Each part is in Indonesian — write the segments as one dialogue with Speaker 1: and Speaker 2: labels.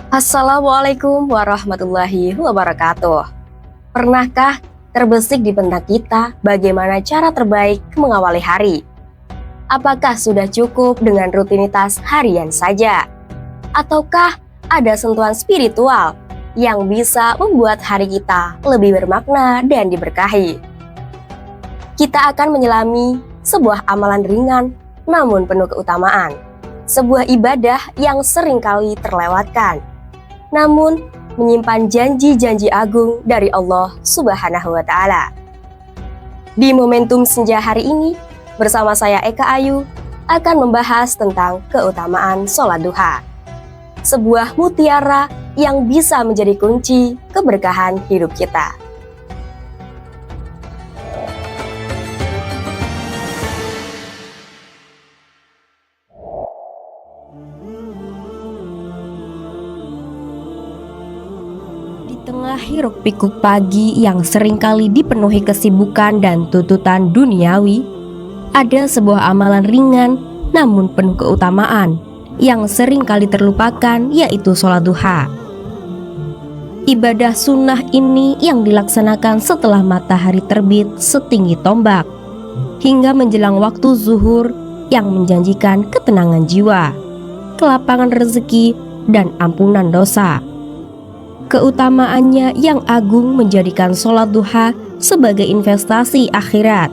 Speaker 1: Assalamualaikum warahmatullahi wabarakatuh. Pernahkah terbesit di benak kita bagaimana cara terbaik mengawali hari? Apakah sudah cukup dengan rutinitas harian saja? Ataukah ada sentuhan spiritual yang bisa membuat hari kita lebih bermakna dan diberkahi? Kita akan menyelami sebuah amalan ringan namun penuh keutamaan. Sebuah ibadah yang seringkali terlewatkan, namun menyimpan janji-janji agung dari Allah Subhanahu wa Ta'ala. Di momentum senja hari ini, bersama saya Eka Ayu akan membahas tentang keutamaan sholat duha, sebuah mutiara yang bisa menjadi kunci keberkahan hidup kita. Tengah hiruk pikuk pagi yang seringkali dipenuhi kesibukan dan tuntutan duniawi, ada sebuah amalan ringan namun penuh keutamaan yang seringkali terlupakan, yaitu sholat duha. Ibadah sunnah ini yang dilaksanakan setelah matahari terbit setinggi tombak hingga menjelang waktu zuhur, yang menjanjikan ketenangan jiwa, kelapangan rezeki, dan ampunan dosa. Keutamaannya yang agung menjadikan sholat duha sebagai investasi akhirat,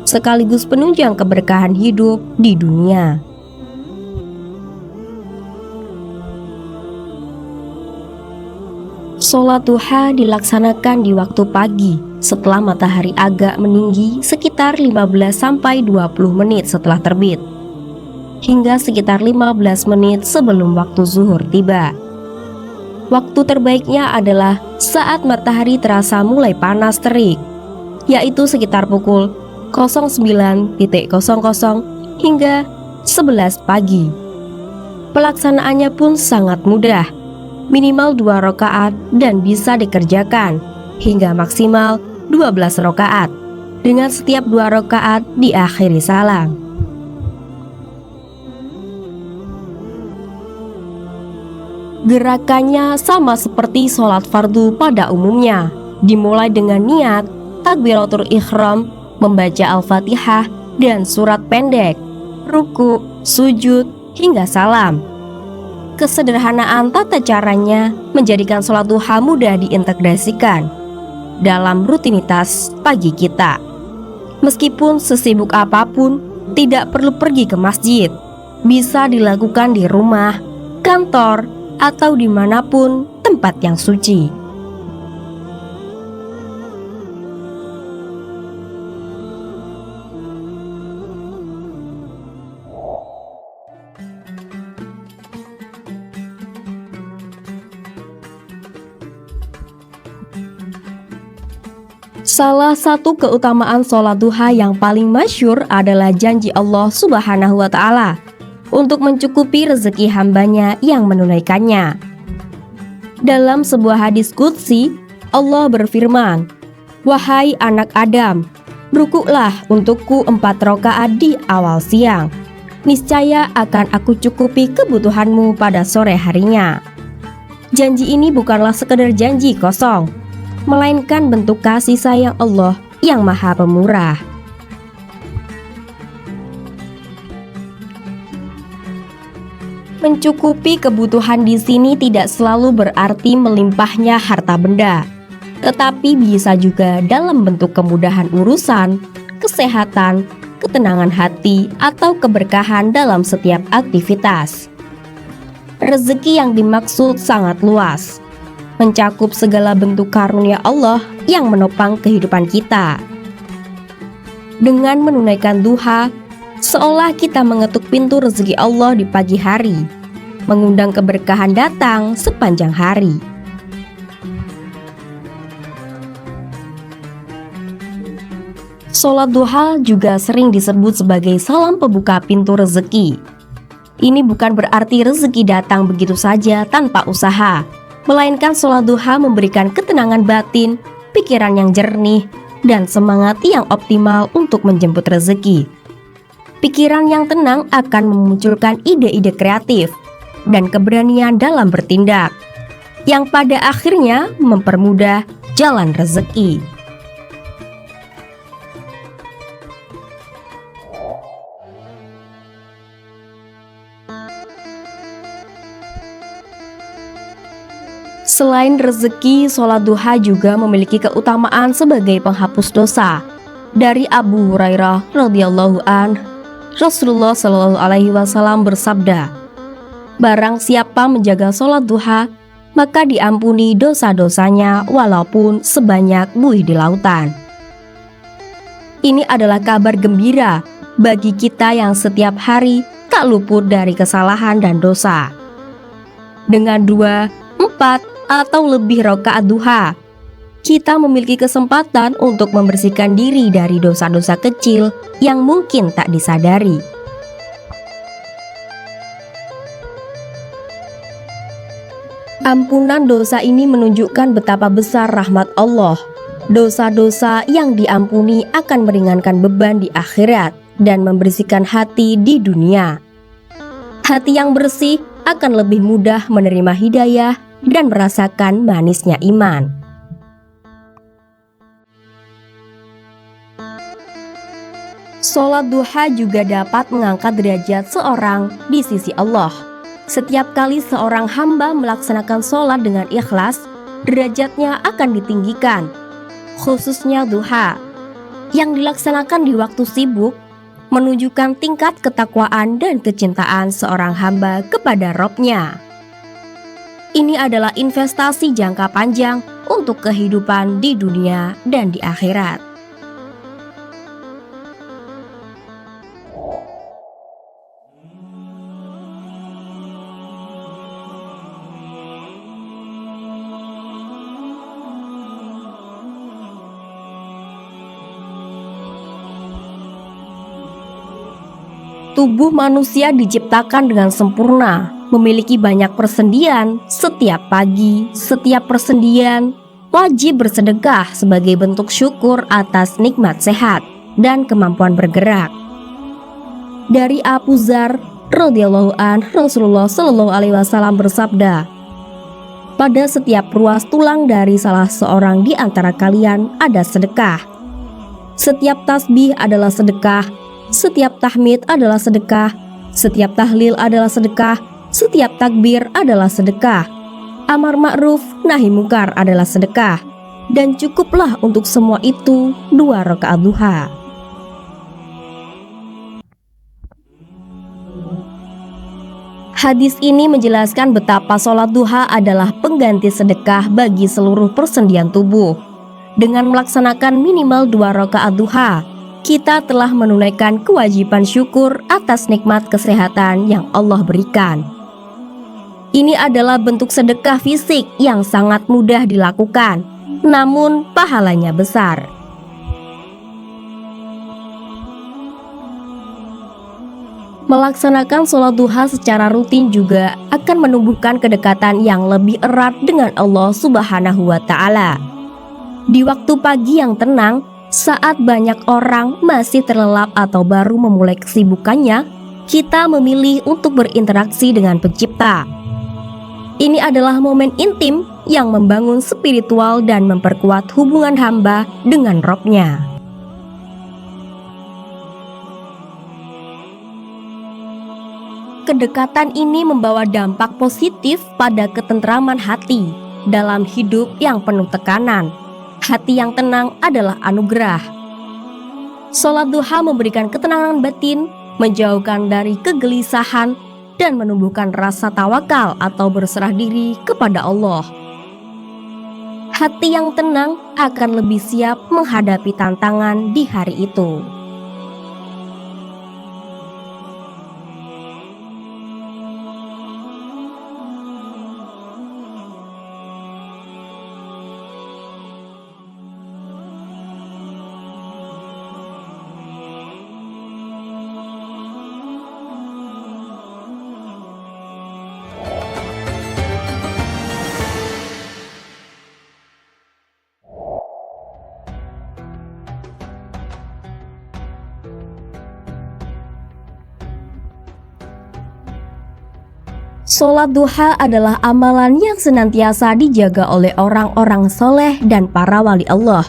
Speaker 1: sekaligus penunjang keberkahan hidup di dunia. Sholat duha dilaksanakan di waktu pagi setelah matahari agak meninggi, sekitar 15-20 menit setelah terbit, hingga sekitar 15 menit sebelum waktu zuhur tiba. Waktu terbaiknya adalah saat matahari terasa mulai panas terik, yaitu sekitar pukul 09.00 hingga 11 pagi. Pelaksanaannya pun sangat mudah, minimal 2 rakaat dan bisa dikerjakan hingga maksimal 12 rakaat, dengan setiap 2 rakaat diakhiri salam. Gerakannya sama seperti sholat fardu pada umumnya, dimulai dengan niat, takbiratul ihram, membaca Al-Fatihah dan surat pendek, ruku, sujud, hingga salam. Kesederhanaan tata caranya menjadikan sholat duha mudah diintegrasikan dalam rutinitas pagi kita. Meskipun sesibuk apapun, tidak perlu pergi ke masjid, bisa dilakukan di rumah, kantor, atau dimanapun tempat yang suci. Salah satu keutamaan sholat duha yang paling masyhur adalah janji Allah Subhanahu wa Ta'ala untuk mencukupi rezeki hambanya yang menunaikannya. Dalam sebuah hadis qudsi, Allah berfirman, "Wahai anak Adam, rukuklah untukku 4 rakaat di awal siang. Niscaya akan aku cukupi kebutuhanmu pada sore harinya." Janji ini bukanlah sekedar janji kosong, melainkan bentuk kasih sayang Allah yang Maha Pemurah. Mencukupi kebutuhan di sini tidak selalu berarti melimpahnya harta benda, tetapi bisa juga dalam bentuk kemudahan urusan, kesehatan, ketenangan hati, atau keberkahan dalam setiap aktivitas. Rezeki yang dimaksud sangat luas, mencakup segala bentuk karunia Allah yang menopang kehidupan kita. Dengan menunaikan duha, seolah kita mengetuk pintu rezeki Allah di pagi hari, mengundang keberkahan datang sepanjang hari. Sholat duha juga sering disebut sebagai salam pembuka pintu rezeki. Ini bukan berarti rezeki datang begitu saja tanpa usaha, melainkan sholat duha memberikan ketenangan batin, pikiran yang jernih, dan semangat yang optimal untuk menjemput rezeki. Pikiran yang tenang akan memunculkan ide-ide kreatif, dan keberanian dalam bertindak, yang pada akhirnya mempermudah jalan rezeki. Selain rezeki, sholat duha juga memiliki keutamaan sebagai penghapus dosa. Dari Abu Hurairah radhiyallahu an, Rasulullah shallallahu alaihi wasallam bersabda, "Barang siapa menjaga sholat duha, maka diampuni dosa-dosanya walaupun sebanyak buih di lautan." Ini adalah kabar gembira bagi kita yang setiap hari tak luput dari kesalahan dan dosa. Dengan 2, 4, atau lebih rakaat duha, kita memiliki kesempatan untuk membersihkan diri dari dosa-dosa kecil yang mungkin tak disadari. Ampunan dosa ini menunjukkan betapa besar rahmat Allah. Dosa-dosa yang diampuni akan meringankan beban di akhirat dan membersihkan hati di dunia. Hati yang bersih akan lebih mudah menerima hidayah dan merasakan manisnya iman. Sholat duha juga dapat mengangkat derajat seorang di sisi Allah. Setiap kali seorang hamba melaksanakan sholat dengan ikhlas, derajatnya akan ditinggikan. Khususnya duha, yang dilaksanakan di waktu sibuk, menunjukkan tingkat ketakwaan dan kecintaan seorang hamba kepada Rabb-Nya. Ini adalah investasi jangka panjang untuk kehidupan di dunia dan di akhirat. Tubuh manusia diciptakan dengan sempurna, memiliki banyak persendian. Setiap pagi, setiap persendian wajib bersedekah sebagai bentuk syukur atas nikmat sehat dan kemampuan bergerak. Dari Abu Dzar radhiyallahu an, Rasulullah shallallahu alaihi wasallam bersabda, "Pada setiap ruas tulang dari salah seorang di antara kalian ada sedekah. Setiap tasbih adalah sedekah, setiap tahmid adalah sedekah, setiap tahlil adalah sedekah, setiap takbir adalah sedekah, amar ma'ruf nahi mungkar adalah sedekah, dan cukuplah untuk semua itu 2 rakaat duha." Hadis ini menjelaskan betapa sholat duha adalah pengganti sedekah bagi seluruh persendian tubuh. Dengan melaksanakan minimal 2 rakaat duha, kita telah menunaikan kewajiban syukur atas nikmat kesehatan yang Allah berikan. Ini adalah bentuk sedekah fisik yang sangat mudah dilakukan, namun pahalanya besar. Melaksanakan sholat duha secara rutin juga akan menumbuhkan kedekatan yang lebih erat dengan Allah Subhanahu wa Ta'ala. Di waktu pagi yang tenang, saat banyak orang masih terlelap atau baru memulai kesibukannya, kita memilih untuk berinteraksi dengan Pencipta. Ini adalah momen intim yang membangun spiritual dan memperkuat hubungan hamba dengan Rabb-Nya. Kedekatan ini membawa dampak positif pada ketentraman hati dalam hidup yang penuh tekanan. Hati yang tenang adalah anugerah. Sholat duha memberikan ketenangan batin, menjauhkan dari kegelisahan, dan menumbuhkan rasa tawakal atau berserah diri kepada Allah. Hati yang tenang akan lebih siap menghadapi tantangan di hari itu. Sholat duha adalah amalan yang senantiasa dijaga oleh orang-orang soleh dan para wali Allah.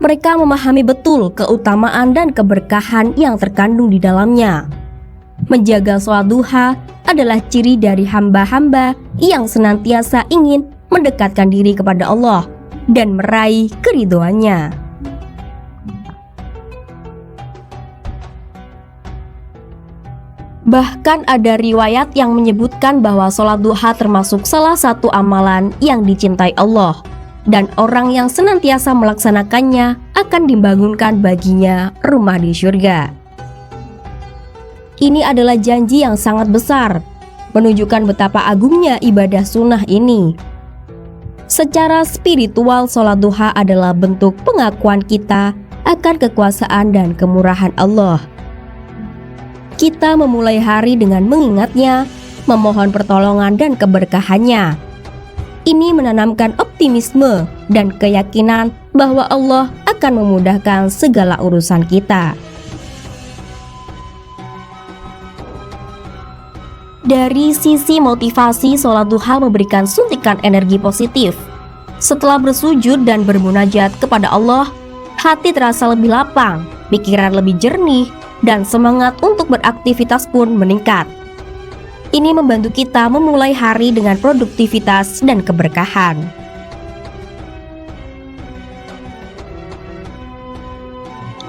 Speaker 1: Mereka memahami betul keutamaan dan keberkahan yang terkandung di dalamnya. Menjaga sholat duha adalah ciri dari hamba-hamba yang senantiasa ingin mendekatkan diri kepada Allah dan meraih keridhoannya. Bahkan ada riwayat yang menyebutkan bahwa sholat duha termasuk salah satu amalan yang dicintai Allah, dan orang yang senantiasa melaksanakannya akan dibangunkan baginya rumah di surga. Ini adalah janji yang sangat besar, menunjukkan betapa agungnya ibadah sunnah ini. Secara spiritual, sholat duha adalah bentuk pengakuan kita akan kekuasaan dan kemurahan Allah. Kita memulai hari dengan mengingatnya, memohon pertolongan dan keberkahannya. Ini menanamkan optimisme dan keyakinan bahwa Allah akan memudahkan segala urusan kita. Dari sisi motivasi, sholat duha memberikan suntikan energi positif. Setelah bersujud dan bermunajat kepada Allah, hati terasa lebih lapang, pikiran lebih jernih, dan semangat untuk beraktivitas pun meningkat. Ini membantu kita memulai hari dengan produktivitas dan keberkahan.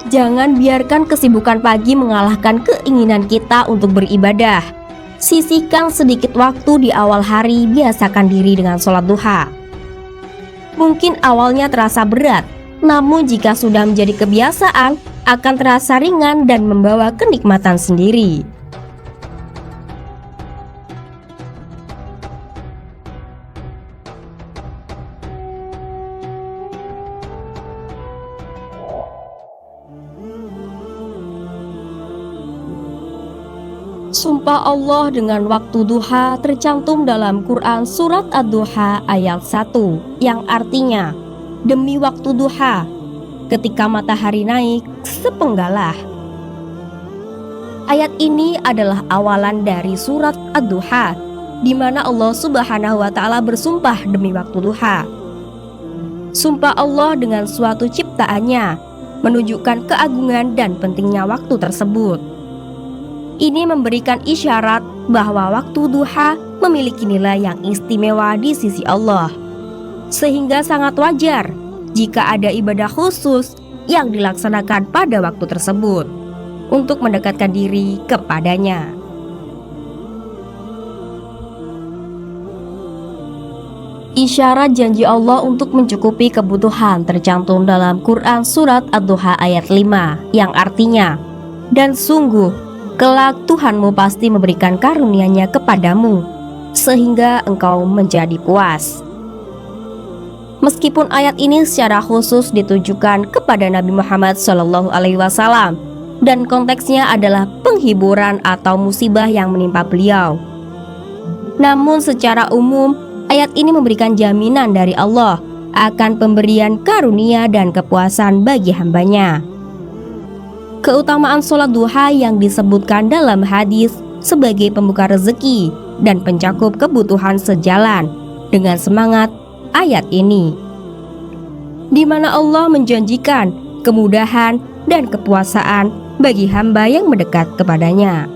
Speaker 1: Jangan biarkan kesibukan pagi mengalahkan keinginan kita untuk beribadah. Sisihkan sedikit waktu di awal hari, biasakan diri dengan sholat duha. Mungkin awalnya terasa berat, namun jika sudah menjadi kebiasaan, akan terasa ringan dan membawa kenikmatan sendiri. Sumpah Allah dengan waktu duha tercantum dalam Quran Surat Ad-Duha ayat 1, yang artinya, demi waktu duha, ketika matahari naik sepenggalah. Ayat ini adalah awalan dari surat Ad-Duha, di mana Allah Subhanahu wa Ta'ala bersumpah demi waktu duha. Sumpah Allah dengan suatu ciptaannya menunjukkan keagungan dan pentingnya waktu tersebut. Ini memberikan isyarat bahwa waktu duha memiliki nilai yang istimewa di sisi Allah, sehingga sangat wajar jika ada ibadah khusus yang dilaksanakan pada waktu tersebut untuk mendekatkan diri kepadanya. Isyarat janji Allah untuk mencukupi kebutuhan tercantum dalam Quran Surat Ad-Duha ayat 5, yang artinya, dan sungguh kelak Tuhanmu pasti memberikan karunia-Nya kepadamu sehingga engkau menjadi puas. Meskipun ayat ini secara khusus ditujukan kepada Nabi Muhammad SAW dan konteksnya adalah penghiburan atau musibah yang menimpa beliau, namun secara umum ayat ini memberikan jaminan dari Allah akan pemberian karunia dan kepuasan bagi hambanya. Keutamaan sholat duha yang disebutkan dalam hadis sebagai pembuka rezeki dan pencakup kebutuhan sejalan dengan semangat ayat ini, di mana Allah menjanjikan kemudahan dan kepuasaan bagi hamba yang mendekat kepadanya.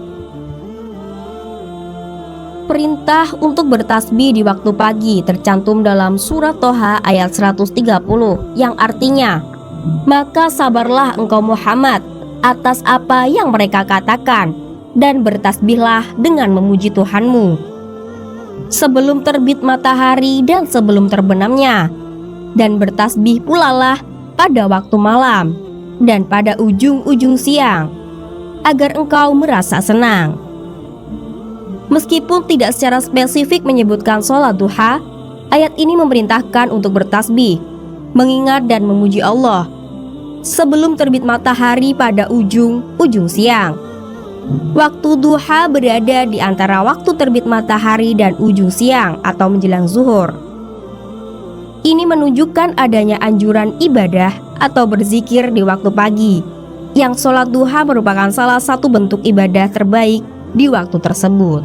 Speaker 1: Perintah untuk bertasbih di waktu pagi tercantum dalam surat Toha ayat 130, yang artinya, maka sabarlah engkau Muhammad atas apa yang mereka katakan, dan bertasbihlah dengan memuji Tuhanmu sebelum terbit matahari dan sebelum terbenamnya, dan bertasbih pulalah pada waktu malam dan pada ujung-ujung siang, agar engkau merasa senang. Meskipun tidak secara spesifik menyebutkan sholat duha, ayat ini memerintahkan untuk bertasbih, mengingat dan memuji Allah sebelum terbit matahari pada ujung-ujung siang. Waktu duha berada di antara waktu terbit matahari dan ujung siang atau menjelang zuhur. Ini menunjukkan adanya anjuran ibadah atau berzikir di waktu pagi, yang sholat duha merupakan salah satu bentuk ibadah terbaik di waktu tersebut.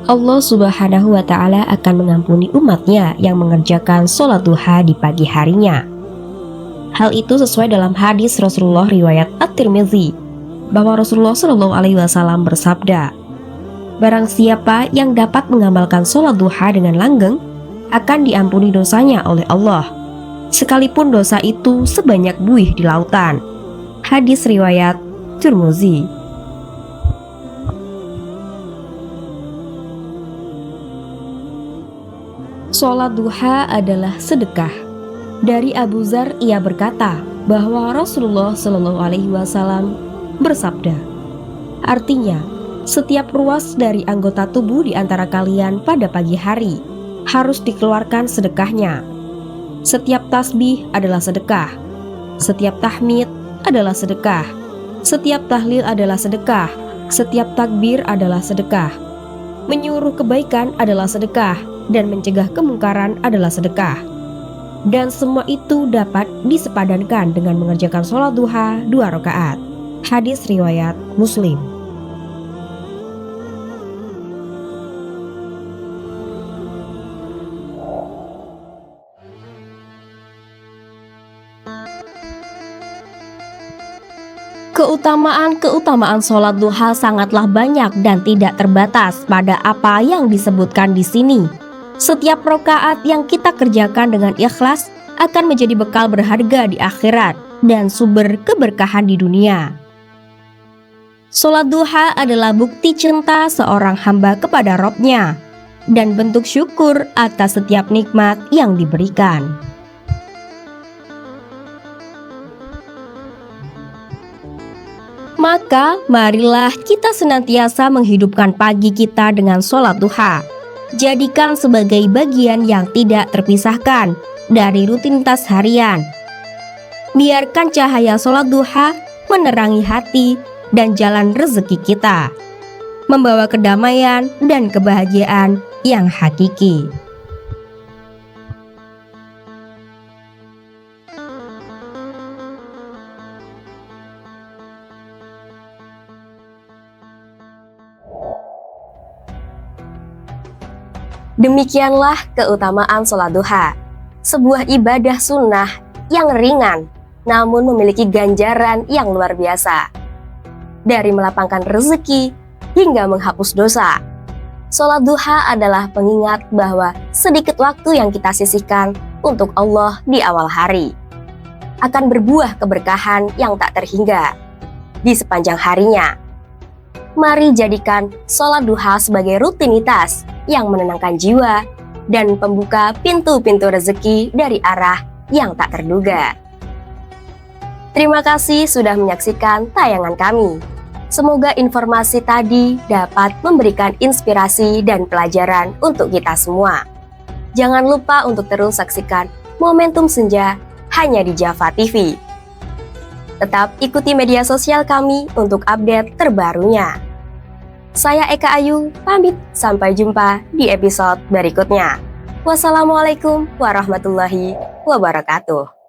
Speaker 1: Allah Subhanahu wa Ta'ala akan mengampuni umatnya yang mengerjakan sholat duha di pagi harinya. Hal itu sesuai dalam hadis Rasulullah riwayat At-Tirmidzi, bahwa Rasulullah Shallallahu Alaihi Wasallam bersabda, barang siapa yang dapat mengamalkan sholat duha dengan langgeng, akan diampuni dosanya oleh Allah, sekalipun dosa itu sebanyak buih di lautan. Hadis riwayat Tirmidzi. Sholat duha adalah sedekah. Dari Abu Dzar ia berkata bahwa Rasulullah Shallallahu Alaihi Wasallam bersabda, artinya setiap ruas dari anggota tubuh di antara kalian pada pagi hari harus dikeluarkan sedekahnya. Setiap tasbih adalah sedekah, setiap tahmid adalah sedekah, setiap tahlil adalah sedekah, setiap takbir adalah sedekah, menyuruh kebaikan adalah sedekah, dan mencegah kemungkaran adalah sedekah. Dan semua itu dapat disepadankan dengan mengerjakan sholat duha 2 rakaat. Hadis riwayat Muslim. Keutamaan sholat duha sangatlah banyak dan tidak terbatas pada apa yang disebutkan di sini. Setiap rakaat yang kita kerjakan dengan ikhlas akan menjadi bekal berharga di akhirat dan sumber keberkahan di dunia. Sholat duha adalah bukti cinta seorang hamba kepada Robnya dan bentuk syukur atas setiap nikmat yang diberikan. Maka marilah kita senantiasa menghidupkan pagi kita dengan sholat duha. Jadikan sebagai bagian yang tidak terpisahkan dari rutinitas harian. Biarkan cahaya sholat duha menerangi hati dan jalan rezeki kita, membawa kedamaian dan kebahagiaan yang hakiki. Demikianlah keutamaan sholat duha, sebuah ibadah sunnah yang ringan namun memiliki ganjaran yang luar biasa. Dari melapangkan rezeki hingga menghapus dosa, sholat duha adalah pengingat bahwa sedikit waktu yang kita sisihkan untuk Allah di awal hari akan berbuah keberkahan yang tak terhingga di sepanjang harinya. Mari jadikan sholat duha sebagai rutinitas yang menenangkan jiwa dan pembuka pintu-pintu rezeki dari arah yang tak terduga. Terima kasih sudah menyaksikan tayangan kami. Semoga informasi tadi dapat memberikan inspirasi dan pelajaran untuk kita semua. Jangan lupa untuk terus saksikan Momentum Senja hanya di Java TV. Tetap ikuti media sosial kami untuk update terbarunya. Saya Eka Ayu, pamit. Sampai jumpa di episode berikutnya. Wassalamualaikum warahmatullahi wabarakatuh.